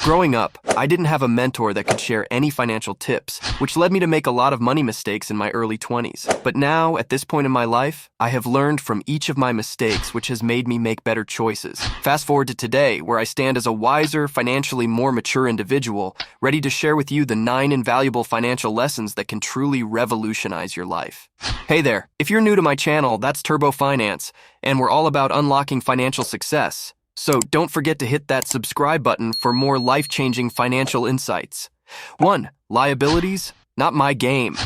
Growing up, I didn't have a mentor that could share any financial tips, which led me to make a lot of money mistakes in my early 20s. But now, at this point in my life, I have learned from each of my mistakes, which has made me make better choices. Fast forward to today, where I stand as a wiser, financially more mature individual, ready to share with you the 9 invaluable financial lessons that can truly revolutionize your life. Hey there, if you're new to my channel, that's TurboFinance, and we're all about unlocking financial success. So don't forget to hit that subscribe button for more life-changing financial insights. 1. Liabilities, not my game.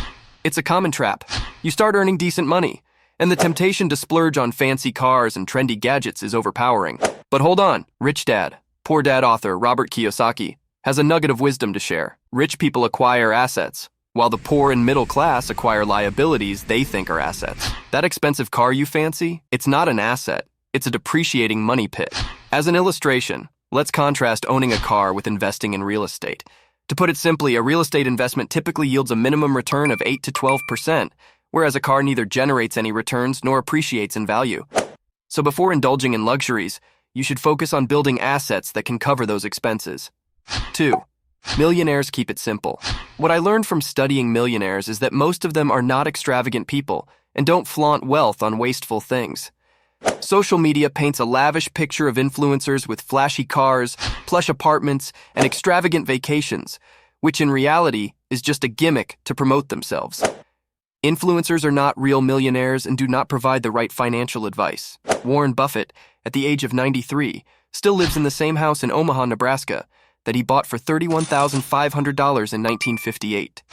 It's a common trap. You start earning decent money, and the temptation to splurge on fancy cars and trendy gadgets is overpowering. But hold on, Rich Dad, Poor Dad author Robert Kiyosaki has a nugget of wisdom to share. Rich people acquire assets, while the poor and middle class acquire liabilities they think are assets. That expensive car you fancy, it's not an asset. It's a depreciating money pit. As an illustration, let's contrast owning a car with investing in real estate. To put it simply, a real estate investment typically yields a minimum return of 8 to 12%, whereas a car neither generates any returns nor appreciates in value. So before indulging in luxuries, you should focus on building assets that can cover those expenses. 2. Millionaires keep it simple. What I learned from studying millionaires is that most of them are not extravagant people and don't flaunt wealth on wasteful things. Social media paints a lavish picture of influencers with flashy cars, plush apartments, and extravagant vacations, which in reality is just a gimmick to promote themselves. Influencers are not real millionaires and do not provide the right financial advice. Warren Buffett, at the age of 93, still lives in the same house in Omaha, Nebraska, that he bought for $31,500 in 1958.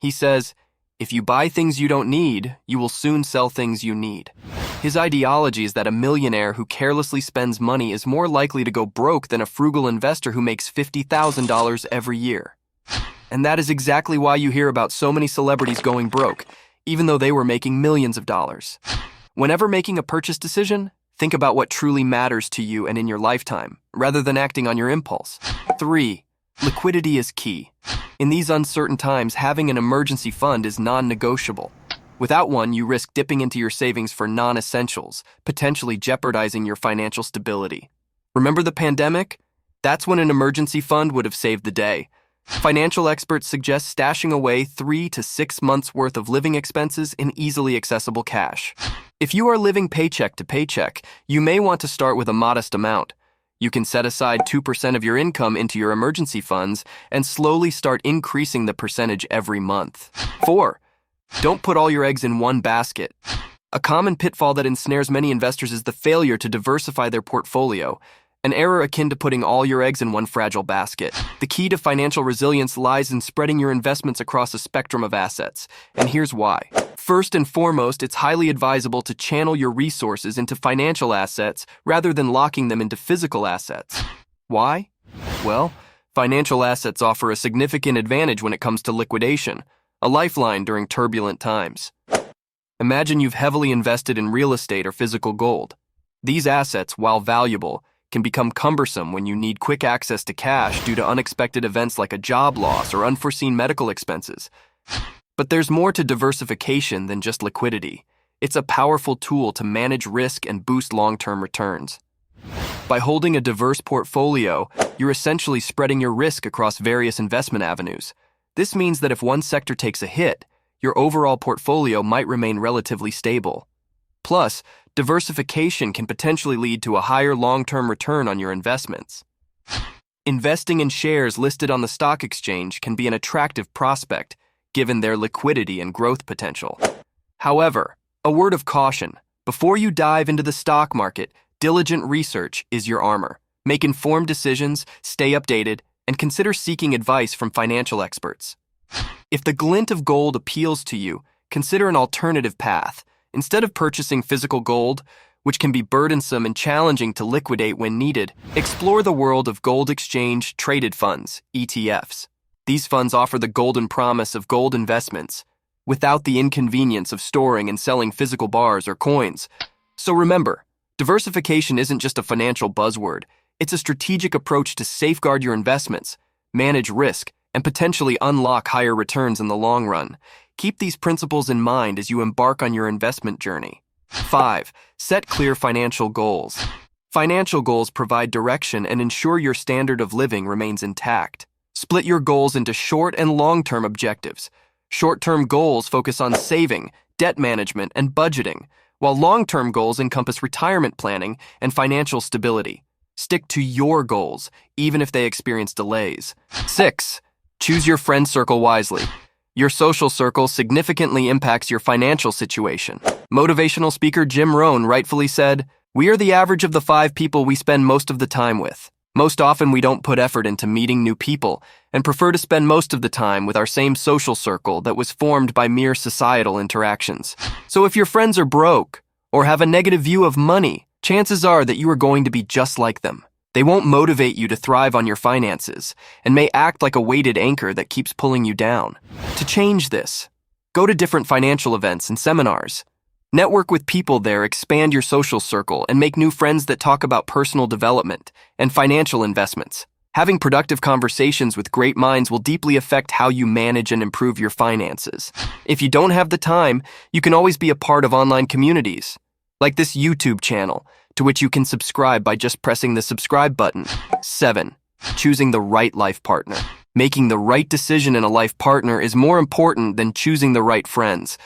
He says, "If you buy things you don't need, you will soon sell things you need." His ideology is that a millionaire who carelessly spends money is more likely to go broke than a frugal investor who makes $50,000 every year. And that is exactly why you hear about so many celebrities going broke, even though they were making millions of dollars. Whenever making a purchase decision, think about what truly matters to you and in your lifetime, rather than acting on your impulse. 3. Liquidity is key. In these uncertain times, having an emergency fund is non-negotiable. Without one, you risk dipping into your savings for non-essentials, potentially jeopardizing your financial stability. Remember the pandemic? That's when an emergency fund would have saved the day. Financial experts suggest stashing away 3 to 6 months' worth of living expenses in easily accessible cash. If you are living paycheck to paycheck, you may want to start with a modest amount. You can set aside 2% of your income into your emergency funds and slowly start increasing the percentage every month. 4. Don't put all your eggs in one basket. A common pitfall that ensnares many investors is the failure to diversify their portfolio, an error akin to putting all your eggs in one fragile basket. The key to financial resilience lies in spreading your investments across a spectrum of assets, and here's why. First and foremost, it's highly advisable to channel your resources into financial assets rather than locking them into physical assets. Why? Well, financial assets offer a significant advantage when it comes to liquidation, a lifeline during turbulent times. Imagine you've heavily invested in real estate or physical gold. These assets, while valuable, can become cumbersome when you need quick access to cash due to unexpected events like a job loss or unforeseen medical expenses. But there's more to diversification than just liquidity. It's a powerful tool to manage risk and boost long-term returns. By holding a diverse portfolio, you're essentially spreading your risk across various investment avenues. This means that if one sector takes a hit, your overall portfolio might remain relatively stable. Plus, diversification can potentially lead to a higher long-term return on your investments. Investing in shares listed on the stock exchange can be an attractive prospect, given their liquidity and growth potential. However, a word of caution: before you dive into the stock market, diligent research is your armor. Make informed decisions, stay updated, and consider seeking advice from financial experts. If the glint of gold appeals to you, consider an alternative path. Instead of purchasing physical gold, which can be burdensome and challenging to liquidate when needed, explore the world of gold exchange traded funds, ETFs. These funds offer the golden promise of gold investments, without the inconvenience of storing and selling physical bars or coins. So remember, diversification isn't just a financial buzzword. It's a strategic approach to safeguard your investments, manage risk, and potentially unlock higher returns in the long run. Keep these principles in mind as you embark on your investment journey. 5. Set clear financial goals. Financial goals provide direction and ensure your standard of living remains intact. Split your goals into short and long-term objectives. Short-term goals focus on saving, debt management, and budgeting, while long-term goals encompass retirement planning and financial stability. Stick to your goals, even if they experience delays. 6. Choose your friend circle wisely. Your social circle significantly impacts your financial situation. Motivational speaker Jim Rohn rightfully said, "We are the average of the 5 people we spend most of the time with." Most often we don't put effort into meeting new people and prefer to spend most of the time with our same social circle that was formed by mere societal interactions. So if your friends are broke or have a negative view of money, chances are that you are going to be just like them. They won't motivate you to thrive on your finances and may act like a weighted anchor that keeps pulling you down. To change this, go to different financial events and seminars. Network with people there, expand your social circle, and make new friends that talk about personal development and financial investments. Having productive conversations with great minds will deeply affect how you manage and improve your finances. If you don't have the time, you can always be a part of online communities, like this YouTube channel, to which you can subscribe by just pressing the subscribe button. 7. Choosing the right life partner. Making the right decision in a life partner is more important than choosing the right friends.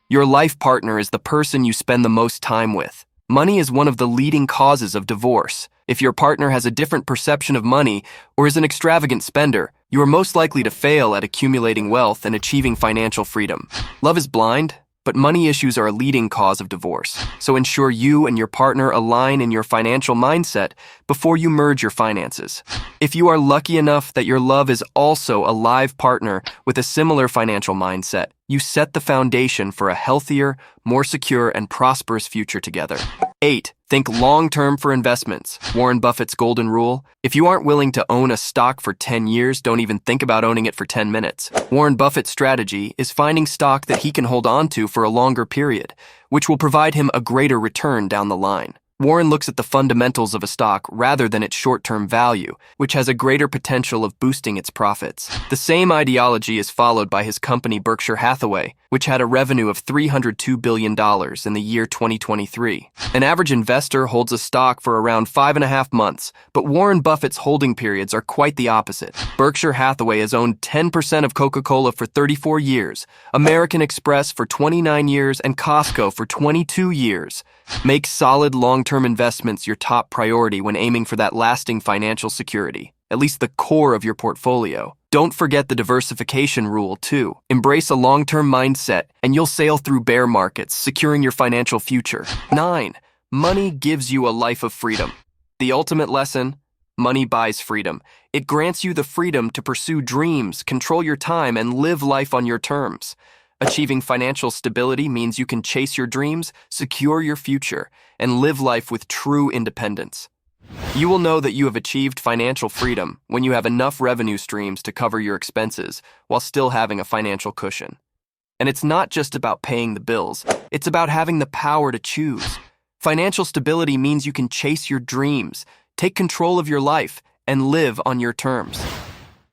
Your life partner is the person you spend the most time with. Money is one of the leading causes of divorce. If your partner has a different perception of money or is an extravagant spender, you are most likely to fail at accumulating wealth and achieving financial freedom. Love is blind, but money issues are a leading cause of divorce. So ensure you and your partner align in your financial mindset before you merge your finances. If you are lucky enough that your love is also a live partner with a similar financial mindset, you set the foundation for a healthier, more secure, and prosperous future together. 8. Think long-term for investments. Warren Buffett's golden rule: if you aren't willing to own a stock for 10 years, don't even think about owning it for 10 minutes. Warren Buffett's strategy is finding stock that he can hold on to for a longer period, which will provide him a greater return down the line. Warren looks at the fundamentals of a stock rather than its short-term value, which has a greater potential of boosting its profits. The same ideology is followed by his company Berkshire Hathaway, which had a revenue of $302 billion in the year 2023. An average investor holds a stock for around 5.5 months, but Warren Buffett's holding periods are quite the opposite. Berkshire Hathaway has owned 10% of Coca-Cola for 34 years, American Express for 29 years, and Costco for 22 years. Make solid long-term investments your top priority when aiming for that lasting financial security, at least the core of your portfolio. Don't forget the diversification rule, too. Embrace a long-term mindset, and you'll sail through bear markets, securing your financial future. 9. Money gives you a life of freedom. The ultimate lesson: money buys freedom. It grants you the freedom to pursue dreams, control your time, and live life on your terms. Achieving financial stability means you can chase your dreams, secure your future, and live life with true independence. You will know that you have achieved financial freedom when you have enough revenue streams to cover your expenses while still having a financial cushion. And it's not just about paying the bills, it's about having the power to choose. Financial stability means you can chase your dreams, take control of your life, and live on your terms.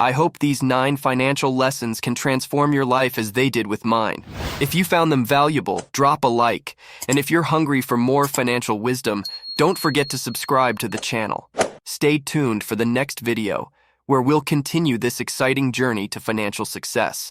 I hope these 9 financial lessons can transform your life as they did with mine. If you found them valuable, drop a like. And if you're hungry for more financial wisdom, don't forget to subscribe to the channel. Stay tuned for the next video, where we'll continue this exciting journey to financial success.